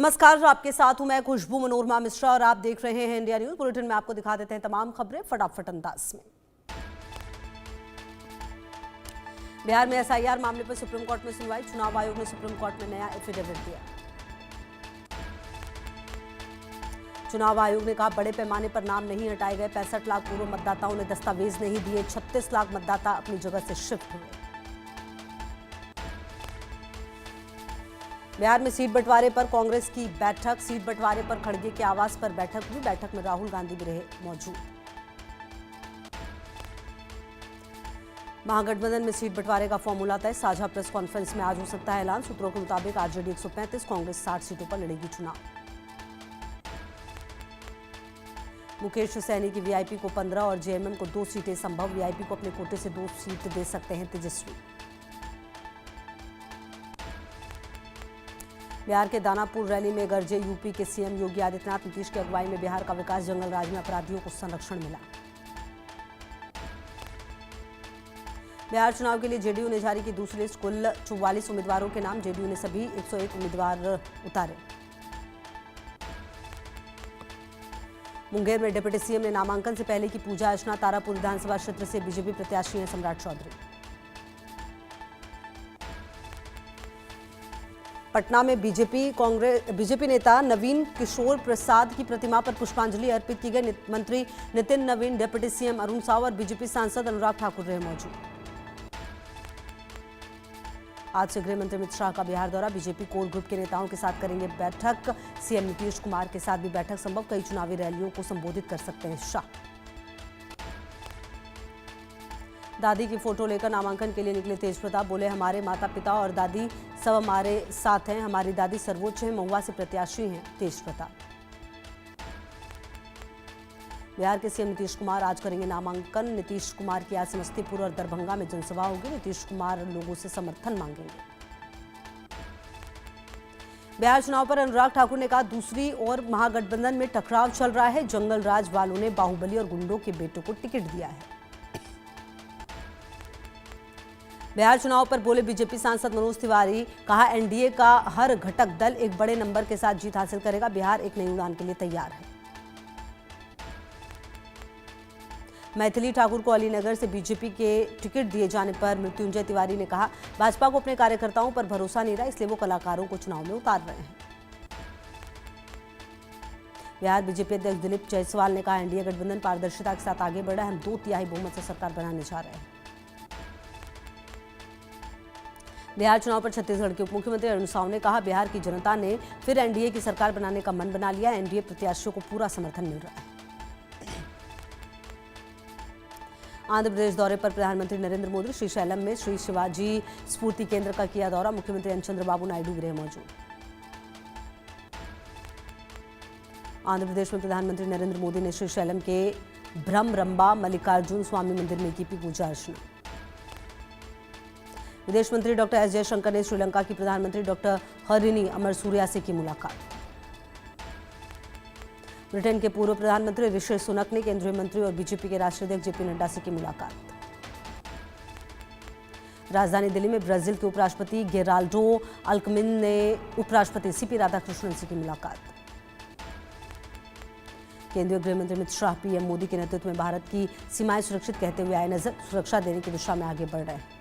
नमस्कार, आपके साथ हूं मैं खुशबू मनोरमा मिश्रा और आप देख रहे हैं इंडिया न्यूज बुलेटिन में। आपको दिखा देते हैं तमाम खबरें फटाफट अंदाज में। बिहार में एसआईआर मामले पर सुप्रीम कोर्ट में सुनवाई। चुनाव आयोग ने सुप्रीम कोर्ट में नया एफिडेविट दिया। चुनाव आयोग ने कहा बड़े पैमाने पर नाम नहीं हटाए गए। 65 लाख पूर्व मतदाताओं ने दस्तावेज नहीं दिए। 36 लाख मतदाता अपनी जगह से शिफ्ट हुए। बिहार में सीट बंटवारे पर कांग्रेस की बैठक। सीट बंटवारे पर खड़गे के आवास पर बैठक हुई। बैठक में राहुल गांधी भी रहे मौजूद। महागठबंधन में सीट बंटवारे का फॉर्मूला तय। साझा प्रेस कॉन्फ्रेंस में आज हो सकता है ऐलान। सूत्रों के मुताबिक आरजेडी 135, कांग्रेस 60 सीटों पर लड़ेगी चुनाव। मुकेश सैनी की वीआईपी को 15 और जेएमएम को 2 सीटें संभव। वीआईपी को अपने कोटे से 2 सीट दे सकते हैं तेजस्वी। बिहार के दानापुर रैली में गरजे यूपी के सीएम योगी आदित्यनाथ। नीतीश की अगुवाई में बिहार का विकास, जंगल राज में अपराधियों को संरक्षण मिला। बिहार चुनाव के लिए जेडीयू ने जारी की दूसरी लिस्ट। कुल 44 उम्मीदवारों के नाम। जेडीयू ने सभी 101 उम्मीदवार उतारे। मुंगेर में डिप्टी सीएम ने नामांकन से पहले की पूजा अर्चना। तारापुर विधानसभा क्षेत्र से बीजेपी प्रत्याशी हैं सम्राट चौधरी। पटना में बीजेपी नेता नवीन किशोर प्रसाद की प्रतिमा पर पुष्पांजलि अर्पित की गई। मंत्री नितिन नवीन, डिप्टी सीएम अरुण साव और बीजेपी सांसद अनुराग ठाकुर रहे मौजूद। आज से गृह मंत्री अमित शाह का बिहार दौरा। बीजेपी कोर ग्रुप के नेताओं के साथ करेंगे बैठक। सीएम नीतीश कुमार के साथ भी बैठक संभव। कई चुनावी रैलियों को संबोधित कर सकते हैं शाह। दादी की फोटो लेकर नामांकन के लिए निकले तेज प्रताप। बोले हमारे माता पिता और दादी सब हमारे साथ हैं। हमारी दादी सर्वोच्च है। महुआ से प्रत्याशी हैं तेज प्रताप। बिहार के सीएम नीतीश कुमार आज करेंगे नामांकन। नीतीश कुमार की आज समस्तीपुर और दरभंगा में जनसभा होगी। नीतीश कुमार लोगों से समर्थन मांगेंगे। बिहार चुनाव पर अनुराग ठाकुर ने कहा दूसरी ओर महागठबंधन में टकराव चल रहा है। जंगल राज वालों ने बाहुबली और गुंडों के बेटों को टिकट दिया है। बिहार चुनाव पर बोले बीजेपी सांसद मनोज तिवारी। कहा एनडीए का हर घटक दल एक बड़े नंबर के साथ जीत हासिल करेगा। बिहार एक नई उड़ान के लिए तैयार है। मैथिली ठाकुर को अलीनगर से बीजेपी के टिकट दिए जाने पर मृत्युंजय तिवारी ने कहा भाजपा को अपने कार्यकर्ताओं पर भरोसा नहीं रहा, इसलिए वो कलाकारों को चुनाव में उतार रहे हैं। बिहार बीजेपी अध्यक्ष दिलीप जायसवाल ने कहा एनडीए गठबंधन पारदर्शिता के साथ आगे बढ़ा है। हम 2/3 बहुमत से सरकार बनाने जा रहे हैं। बिहार चुनाव पर छत्तीसगढ़ के उप मुख्यमंत्री अरुण साव ने कहा बिहार की जनता ने फिर एनडीए की सरकार बनाने का मन बना लिया। एनडीए प्रत्याशियों को पूरा समर्थन मिल रहा है। आंध्र प्रदेश दौरे पर प्रधानमंत्री नरेंद्र मोदी। श्रीशैलम में श्री शिवाजी स्फूर्ति केंद्र का किया दौरा। मुख्यमंत्री एन चंद्रबाबू नायडू भी रहे मौजूद। आंध्र प्रदेश में प्रधानमंत्री नरेंद्र मोदी ने श्रीशैलम के ब्रह्मरंबा मल्लिकार्जुन स्वामी मंदिर में की पूजा अर्चना। विदेश मंत्री डॉक्टर एस जयशंकर ने श्रीलंका की प्रधानमंत्री डॉक्टर हरिनी अमरसूरिया से की मुलाकात। ब्रिटेन के पूर्व प्रधानमंत्री ऋषि सुनक ने केंद्रीय मंत्री और बीजेपी के राष्ट्रीय अध्यक्ष जेपी नड्डा से की मुलाकात। राजधानी दिल्ली में ब्राजील के उपराष्ट्रपति गेराल्डो अल्कमिन ने उपराष्ट्रपति सीपी राधाकृष्णन से की मुलाकात। केंद्रीय गृह मंत्री अमित शाह पीएम मोदी के नेतृत्व में भारत की सीमाएं सुरक्षित कहते हुए आए नजर। सुरक्षा देने की दिशा में आगे बढ़ रहे हैं।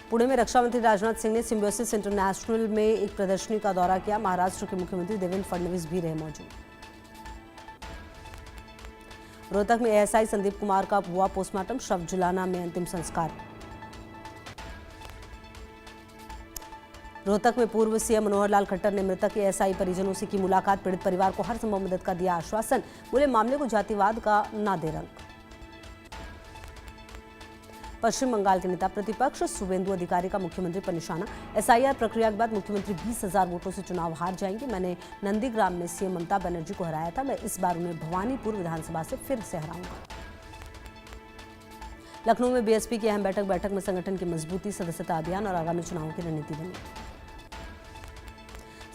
पुणे में रक्षा मंत्री राजनाथ सिंह ने सिम्बायोसिस इंटरनेशनल में एक प्रदर्शनी का दौरा किया। महाराष्ट्र के मुख्यमंत्री देवेंद्र फडणवीस भी रहे मौजूद। रोहतक में एएसआई संदीप कुमार का हुआ पोस्टमार्टम। शव जुलाना में अंतिम संस्कार। रोहतक में पूर्व सीएम मनोहर लाल खट्टर ने मृतक एएसआई परिजनों से की मुलाकात। पीड़ित परिवार को हर संभव मदद का दिया आश्वासन। बोले मामले को जातिवाद का ना दे रंग। पश्चिम बंगाल के नेता प्रतिपक्ष शुवेंदु अधिकारी का मुख्यमंत्री पर निशाना। एसआईआर प्रक्रिया के बाद मुख्यमंत्री 20,000 वोटों से चुनाव हार जाएंगे। मैंने नंदीग्राम में सीएम ममता बनर्जी को हराया था। मैं इस बार उन्हें भवानीपुर विधानसभा से फिर से हराऊंगा। लखनऊ में बीएसपी की अहम बैठक में संगठन की मजबूती, सदस्यता अभियान और आगामी चुनावों की रणनीति बनी।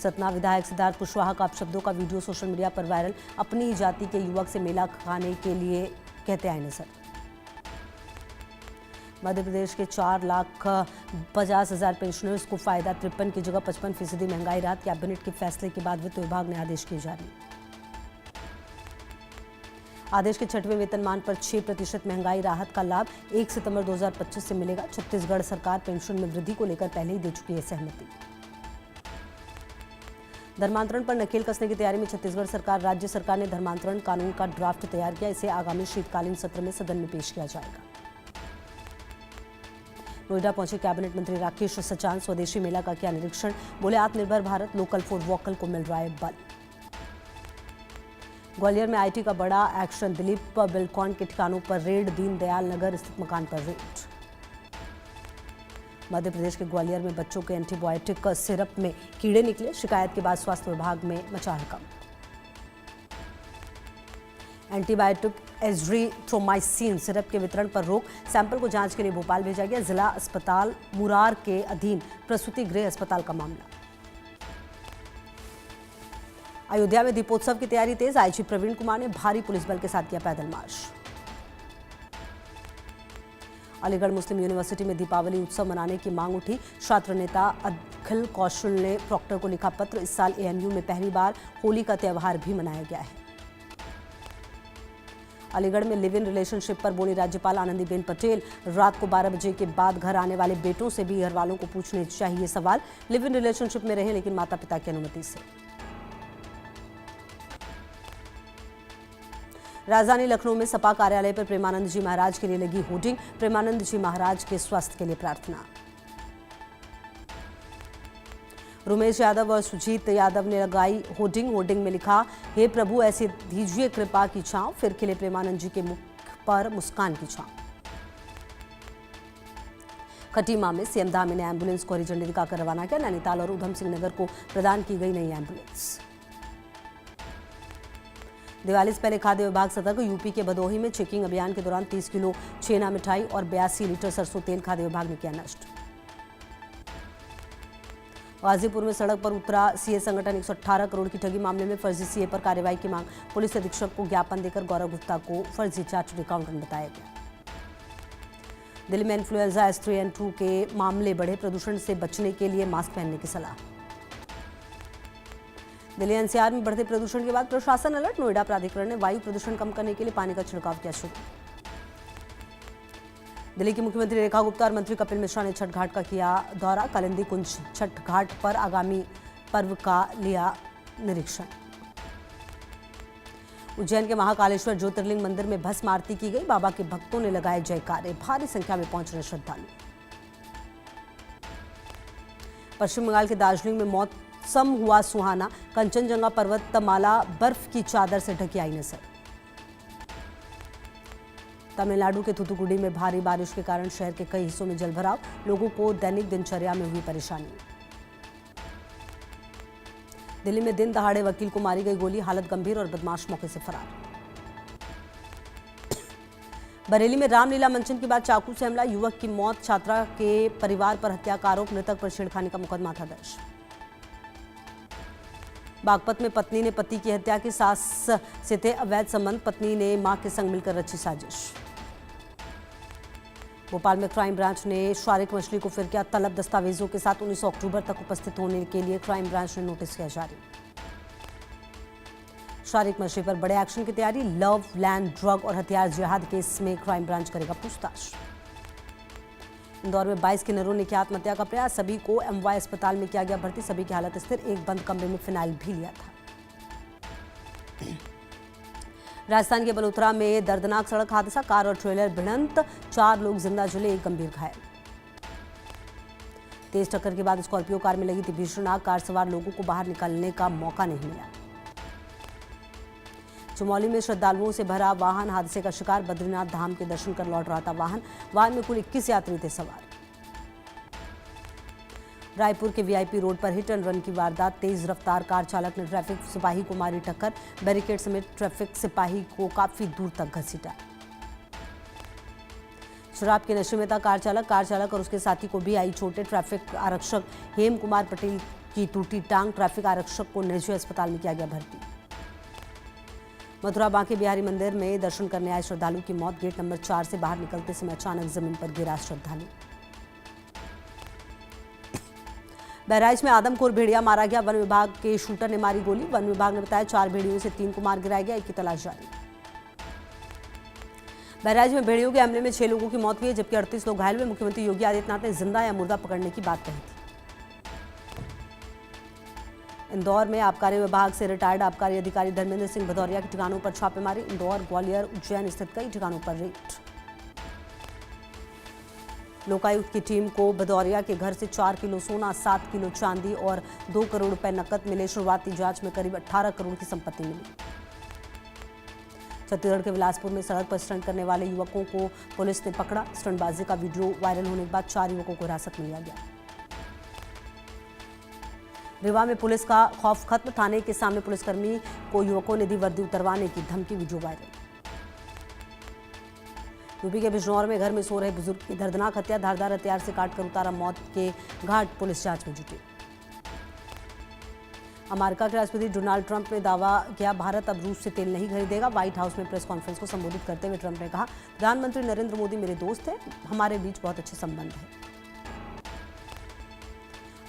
सतना विधायक सिद्धार्थ कुशवाहा का अपशब्दों का वीडियो सोशल मीडिया पर वायरल। अपनी ही जाति के युवक से मेला खाने के लिए कहते आए नजर। मध्य प्रदेश के 4,50,000 पेंशनर्स को फायदा, 53 की जगह 55% महंगाई राहत। कैबिनेट के फैसले के बाद वित्त विभाग ने आदेश किए जारी। आदेश के 6वें वेतनमान पर 6% महंगाई राहत का लाभ 1 सितंबर 2025 से मिलेगा। छत्तीसगढ़ सरकार पेंशन में वृद्धि को लेकर पहले ही दे चुकी है सहमति। धर्मांतरण पर नकेल कसने की तैयारी में छत्तीसगढ़ सरकार। राज्य सरकार ने धर्मांतरण कानून का ड्राफ्ट तैयार किया। इसे आगामी शीतकालीन सत्र में सदन में पेश किया जाएगा। नोएडा पहुंचे कैबिनेट मंत्री राकेश सचान। स्वदेशी मेला का किया निरीक्षण। बोले, आत्मनिर्भर भारत, लोकल फॉर वोकल को मिल रहा है बल। ग्वालियर में आईटी का बड़ा एक्शन। दिलीप बिल्डकॉन के ठिकानों पर रेड। दीनदयाल नगर स्थित मकान पर रेड। मध्य प्रदेश के ग्वालियर में बच्चों के एंटीबायोटिक सिरप में कीड़े निकले। शिकायत के बाद स्वास्थ्य विभाग में मचा हड़कंप। एंटीबायोटिक एज़्रिथ्रोमाइसिन सिरप के वितरण पर रोक। सैंपल को जांच के लिए भोपाल भेजा गया। जिला अस्पताल मुरार के अधीन प्रसूति गृह अस्पताल का मामला। अयोध्या में दीपोत्सव की तैयारी तेज। आईजी प्रवीण कुमार ने भारी पुलिस बल के साथ किया पैदल मार्च। अलीगढ़ मुस्लिम यूनिवर्सिटी में दीपावली उत्सव मनाने की मांग उठी। छात्र नेता अखिल कौशल ने प्रॉक्टर को लिखा पत्र। इस साल एएनयू में पहली बार होली का त्यौहार भी मनाया गया है। अलीगढ़ में लिव इन रिलेशनशिप पर बोली राज्यपाल आनंदीबेन पटेल। रात को 12 बजे के बाद घर आने वाले बेटों से भी घर वालों को पूछने चाहिए सवाल। लिव इन रिलेशनशिप में रहें लेकिन माता पिता की अनुमति से। राजधानी लखनऊ में सपा कार्यालय पर प्रेमानंद जी महाराज के लिए लगी होर्डिंग। प्रेमानंद जी महाराज के स्वास्थ्य के लिए प्रार्थना। उमेश यादव और सुजीत यादव ने लगाई होर्डिंग। होर्डिंग में लिखा, हे प्रभु ऐसे दीजिए कृपा की छांव। फिर खिले प्रेमानंद जी के मुख पर मुस्कान की छांव। खटीमा में सीएम धामी ने एम्बुलेंस को हरी झंडी दिखाकर रवाना किया। नैनीताल और उधम सिंह नगर को प्रदान की गई नई एम्बुलेंस। दिवाली से पहले खाद्य विभाग सतर्क। यूपी के भदोही में चेकिंग अभियान के दौरान 30 किलो छेना मिठाई और 82 लीटर सरसों तेल खाद्य विभाग ने किया नष्ट। गाजीपुर में सड़क पर उतरा सीए संगठन। 118 करोड़ की ठगी मामले में फर्जी सीए पर कार्रवाई की मांग। पुलिस अधीक्षक को ज्ञापन देकर गौरव गुप्ता को फर्जी चार्टर्ड अकाउंटेंट बताया गया। दिल्ली में इन्फ्लुएंजा H3N2 के मामले बढ़े। प्रदूषण से बचने के लिए मास्क पहनने की सलाह। दिल्ली एनसीआर में बढ़ते प्रदूषण के बाद प्रशासन अलर्ट। नोएडा प्राधिकरण ने वायु प्रदूषण कम करने के लिए पानी का छिड़काव किया शुरू। दिल्ली की मुख्यमंत्री रेखा गुप्ता और मंत्री कपिल मिश्रा ने छठ घाट का किया दौरा। कालिंदी कुंज छठ घाट पर आगामी पर्व का लिया निरीक्षण। उज्जैन के महाकालेश्वर ज्योतिर्लिंग मंदिर में भस्म आरती की गई। बाबा के भक्तों ने लगाए जयकारे। भारी संख्या में पहुंच रहे श्रद्धालु। पश्चिम बंगाल के दार्जिलिंग में मौसम हुआ सुहाना। कंचनजंगा पर्वतमाला बर्फ की चादर से ढकी आई नजर। तमिलनाडु के थूथुकुडी में भारी बारिश के कारण शहर के कई हिस्सों में जलभराव। लोगों को दैनिक दिनचर्या में हुई परेशानी। दिल्ली में दिन दहाड़े वकील को मारी गई गोली। हालत गंभीर और बदमाश मौके से फरार। बरेली में रामलीला मंचन के बाद चाकू से हमला। युवक की मौत। छात्रा के परिवार पर हत्या का आरोप। मृतक पर छेड़खानी का मुकदमा था दर्ज। बागपत में पत्नी ने पति की हत्या की। सास से थे अवैध संबंध। पत्नी ने मां के संग मिलकर रची साजिश। भोपाल में क्राइम ब्रांच ने शारिक मछली को फिर किया तलब। दस्तावेजों के साथ 19 अक्टूबर तक उपस्थित होने के लिए क्राइम ब्रांच ने नोटिस किया जारी। शारिक मछली पर बड़े एक्शन की तैयारी। लव, लैंड, ड्रग और हथियार जिहाद केस में क्राइम ब्रांच करेगा पूछताछ। इंदौर में 22 किन्नरों ने किया आत्महत्या का प्रयास। सभी को एमवाई अस्पताल में किया गया भर्ती। सभी की हालत स्थिर। एक बंद कमरे में फिनाइल भी लिया था। राजस्थान के बलोत्रा में दर्दनाक सड़क हादसा। कार और ट्रेलर भिड़ंत। 4 लोग जिंदा जले, एक गंभीर घायल। तेज टक्कर के बाद स्कॉर्पियो कार में लगी थी भीषण आग। कार सवार लोगों को बाहर निकलने का मौका नहीं मिला। चमोली में श्रद्धालुओं से भरा वाहन हादसे का शिकार। बद्रीनाथ धाम के दर्शन कर लौट रहा था वाहन में कुल 21 यात्री थे सवार। रायपुर के वीआईपी रोड पर हिट एंड रन की वारदात। तेज रफ्तार कार चालक ने ट्रैफिक सिपाही को मारी टक्कर। बैरिकेड समेत ट्रैफिक सिपाही को काफी दूर तक घसीटा। शराब के नशे में था कार चालक और उसके साथी को भी आई चोटें। ट्रैफिक आरक्षक हेम कुमार पटेल की टूटी टांग। ट्रैफिक आरक्षक को निजी अस्पताल में किया गया भर्ती। मथुरा बांके बिहारी मंदिर में दर्शन करने आए श्रद्धालु की मौत। गेट नंबर 4 से बाहर निकलते समय अचानक जमीन पर गिरा श्रद्धालु। बहराइच में आदमखोर भेड़िया मारा गया। वन विभाग के शूटर ने मारी गोली। वन विभाग ने बताया 4 भेड़ियों से 3 को मार गिराया गया। एक की तलाश जारी। बहराइच में भेड़ियों के हमले में 6 लोगों की मौत हुई है, जबकि 38 लोग घायल हुए। मुख्यमंत्री योगी आदित्यनाथ ने जिंदा या मुर्दा पकड़ने की बात कही थी। इंदौर में आबकारी विभाग से रिटायर्ड आबकारी अधिकारी धर्मेंद्र सिंह भदौरिया के ठिकानों पर छापेमारी। इंदौर, ग्वालियर, उज्जैन स्थित कई ठिकानों पर रेड। लोकायुक्त की टीम को भदौरिया के घर से 4 किलो सोना, 7 किलो चांदी और 2 करोड़ रुपए नकद मिले। शुरुआती जांच में करीब 18 करोड़ की संपत्ति मिली। छत्तीसगढ़ के बिलासपुर में सड़क पर स्टंट करने वाले युवकों को पुलिस ने पकड़ा। स्टंटबाजी का वीडियो वायरल होने के बाद 4 युवकों को हिरासत में लिया गया। रीवा में पुलिस का खौफ खत्म। थाने के सामने पुलिसकर्मी को युवकों ने दी वर्दी उतरवाने की धमकी। Video viral. यूपी के बिजनौर में घर में सो रहे बुजुर्ग की दर्दनाक हत्या। धारदार हथियार से काटकर उतारा मौत के घाट। पुलिस जांच में जुटी। अमेरिका के राष्ट्रपति डोनाल्ड ट्रंप ने दावा किया भारत अब रूस से तेल नहीं खरीदेगा। व्हाइट हाउस में प्रेस कॉन्फ्रेंस को संबोधित करते हुए ट्रंप ने कहा, प्रधानमंत्री नरेंद्र मोदी मेरे दोस्त हैं, हमारे बीच बहुत अच्छे संबंध हैं।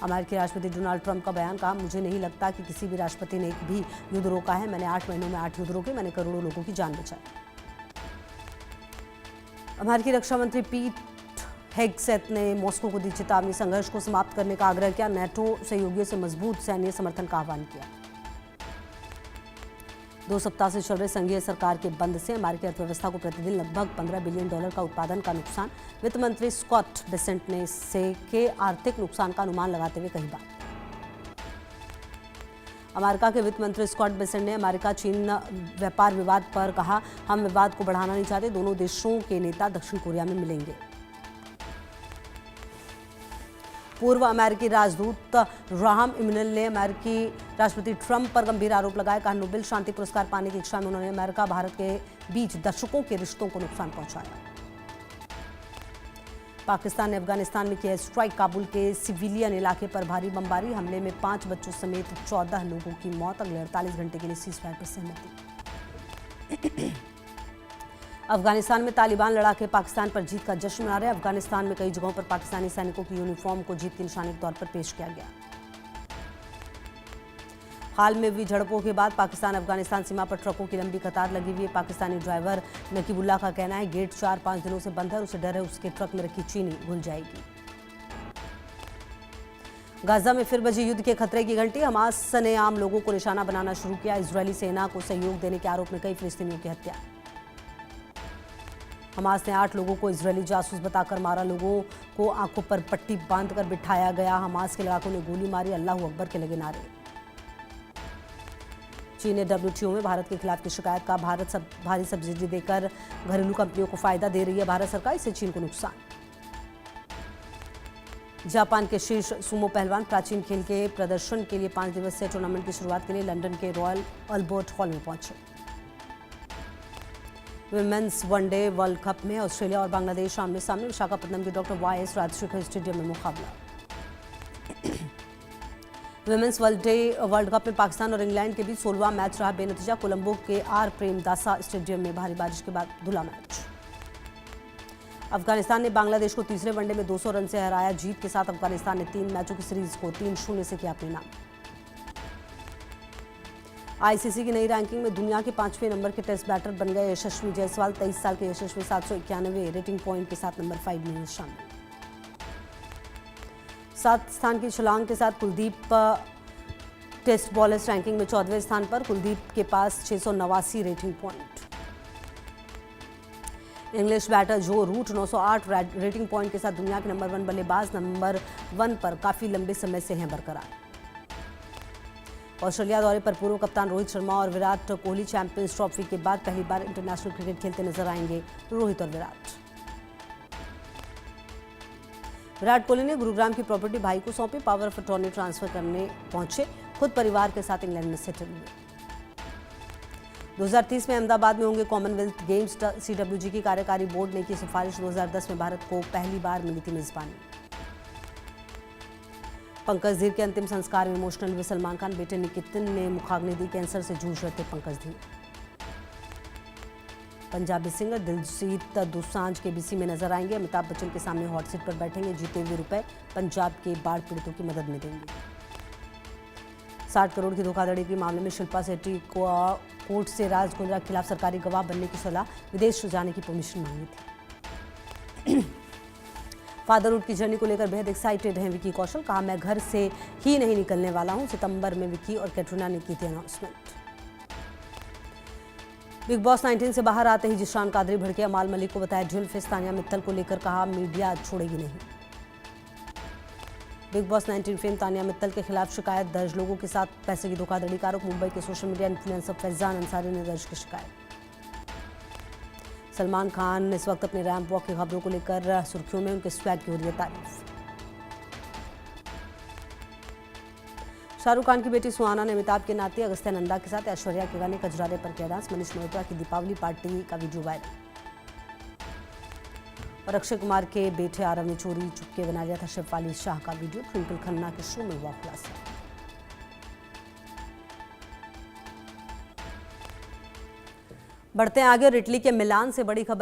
अमेरिकी राष्ट्रपति डोनाल्ड ट्रंप का बयान। कहा, मुझे नहीं लगता कि किसी भी राष्ट्रपति ने एक भी युद्ध रोका है। मैंने 8 महीनों में 8 युद्ध रोके। मैंने करोड़ों लोगों की जान बचाई। अमेरिकी रक्षा मंत्री पीट हेगसेथ ने मॉस्को को दी चेतावनी। संघर्ष को समाप्त करने का आग्रह किया। नेटो सहयोगियों से मजबूत सैन्य समर्थन का आह्वान किया। 2 सप्ताह से चल रहे संघीय सरकार के बंद से अमेरिकी अर्थव्यवस्था को प्रतिदिन लगभग $15 बिलियन का उत्पादन का नुकसान। वित्त मंत्री स्कॉट बेसेंट ने से के आर्थिक नुकसान का अनुमान लगाते हुए कही बात। अमेरिका के वित्त मंत्री स्कॉट बेसेंट ने अमेरिका चीन व्यापार विवाद पर कहा, हम विवाद को बढ़ाना नहीं चाहते। दोनों देशों के नेता दक्षिण कोरिया में मिलेंगे। पूर्व अमेरिकी राजदूत राहम इमनुएल ने अमेरिकी राष्ट्रपति ट्रंप पर गंभीर आरोप लगाया। कहा, नोबेल शांति पुरस्कार पाने की इच्छा में उन्होंने अमेरिका भारत के बीच दशकों के रिश्तों को नुकसान पहुंचाया। पाकिस्तान ने अफगानिस्तान में किया स्ट्राइक। काबुल के सिविलियन इलाके पर भारी बमबारी। हमले में 5 बच्चों समेत 14 लोगों की मौत। अगले 48 घंटे के लिए सीजफायर पर सहमति। अफगानिस्तान में तालिबान लड़ाके पाकिस्तान पर जीत का जश्न मना रहे। अफगानिस्तान में कई जगहों पर पाकिस्तानी सैनिकों की यूनिफॉर्म को जीत के निशाने के तौर पर पेश किया गया। हाल में हुई झड़पों के बाद पाकिस्तान अफगानिस्तान सीमा पर ट्रकों की लंबी कतार लगी हुई है। पाकिस्तानी ड्राइवर नकीबुल्ला का कहना है, गेट 4-5 दिनों से बंद है। उसे डर है उसके ट्रक में रखी चीनी घुल जाएगी। गाजा में फिर बजी युद्ध के खतरे की घंटी। हमास ने आम लोगों को निशाना बनाना शुरू किया। इजरायली सेना को सहयोग देने के आरोप में कई फिलिस्तीनियों की हत्या। हमास ने 8 लोगों को इजरायली जासूस बताकर मारा। लोगों को आंखों पर पट्टी बांधकर बिठाया गया। हमास के लड़ाकों ने गोली मारी। अल्लाहू अकबर के लगे नारे। चीन ने WTO में भारत के खिलाफ की शिकायत का। भारत भारी सब्सिडी देकर घरेलू कंपनियों को फायदा दे रही है भारत सरकार, इससे चीन को नुकसान। जापान के शीर्ष सुमो पहलवान प्राचीन खेल के प्रदर्शन के लिए 5 दिवसीय टूर्नामेंट की शुरुआत के लिए लंदन के रॉयल अल्बर्ट हॉल में पहुंचे। विमेंस वनडे वर्ल्ड कप में ऑस्ट्रेलिया और बांग्लादेश आमने सामने। विशाखापट्टनम के डॉक्टर YS राजशेखर स्टेडियम में मुकाबला। विमेंस वर्ल्ड कप में पाकिस्तान और इंग्लैंड के बीच 16वां मैच रहा बेनतीजा। कोलंबो के आर प्रेमदासा स्टेडियम में भारी बारिश के बाद धुला मैच। अफगानिस्तान ने बांग्लादेश को तीसरे वनडे में 200 रन से हराया। जीत के साथ अफगानिस्तान ने 3 मैचों की सीरीज को 3-0 से किया अपने नाम। ICC की नई रैंकिंग में दुनिया के 5वें नंबर के टेस्ट बैटर बन गए यशस्वी जायसवाल। 23 साल के यशस्वी 791 रेटिंग पॉइंट के साथ नंबर 5 में शामिल। 7 स्थान की छलांग के साथ कुलदीप टेस्ट बॉलर्स रैंकिंग में 14वें स्थान पर। कुलदीप के पास 689 रेटिंग पॉइंट। इंग्लिश बैटर जो रूट 908 रेटिंग पॉइंट के साथ दुनिया के नंबर 1 बल्लेबाज नंबर 1 पर काफी लंबे समय से हैं बरकरार। ऑस्ट्रेलिया दौरे पर पूर्व कप्तान रोहित शर्मा और विराट कोहली चैंपियंस ट्रॉफी के बाद पहली बार इंटरनेशनल क्रिकेट खेलते नजर आएंगे रोहित और विराट कोहली ने गुरुग्राम की प्रॉपर्टी भाई को सौंपी। पावर ऑफ अटॉर्नी ट्रांसफर करने पहुंचे। खुद परिवार के साथ इंग्लैंड में सेटल हुए। 2030 में अहमदाबाद में होंगे कॉमनवेल्थ गेम्स। CWG की कार्यकारी बोर्ड ने की सिफारिश। 2010 में भारत को पहली बार मिली थी मेजबानी। पंकज धीर के अंतिम संस्कार में इमोशनल हुए सलमान खान। बेटे निकितिन ने मुखाग्नि दी। कैंसर से जूझ रहे थे पंकज धीर। पंजाबी सिंगर दिलजीत दोसांझ के बीसी में नजर आएंगे। अमिताभ बच्चन के सामने हॉट सीट पर बैठेंगे। जीते हुए रुपए पंजाब के बाढ़ पीड़ितों की मदद में देंगे। 60 करोड़ की धोखाधड़ी के मामले में शिल्पा शेट्टी को कोर्ट से राज कुंद्रा के खिलाफ सरकारी गवाह बनने की सलाह, विदेश जाने की परमिशन मांगी थी। फादरहुड की जर्नी को लेकर बेहद एक्साइटेड हैं विकी कौशल। कहा, मैं घर से ही नहीं निकलने वाला हूं। सितंबर में विकी और कैटरीना ने की थी अनाउंसमेंट। बिग बॉस 19 से बाहर आते ही जिशान कादरी भड़के। अमाल मलिक को बताया ढिल फेस। तानिया मित्तल को लेकर कहा, मीडिया छोड़ेगी नहीं। Big boss 19 fame Tania Mittal के खिलाफ शिकायत दर्ज। लोगों के साथ पैसे की धोखाधड़ी का आरोप। मुंबई के social media influencer Faizan Ansari ने दर्ज की शिकायत। सलमान खान इस वक्त अपने रैंप वॉक की खबरों को लेकर सुर्खियों में। उनके स्वैग की हो रही है तारीफ। शाहरुख खान की बेटी सुहाना ने अमिताभ के नाते अगस्त्य नंदा के साथ ऐश्वर्या के गाने कजरारे पर किया डांस। मनीष मल्होत्रा की दीपावली पार्टी का वीडियो वायरल। और अक्षय कुमार के बेटे आरव ने चोरी चुपके बना लिया था शिवपाली शाह का वीडियो। ट्विंकल खन्ना के शो में हुआ खुलासा। बढ़ते हैं आगे और इटली के मिलान से बड़ी खबर।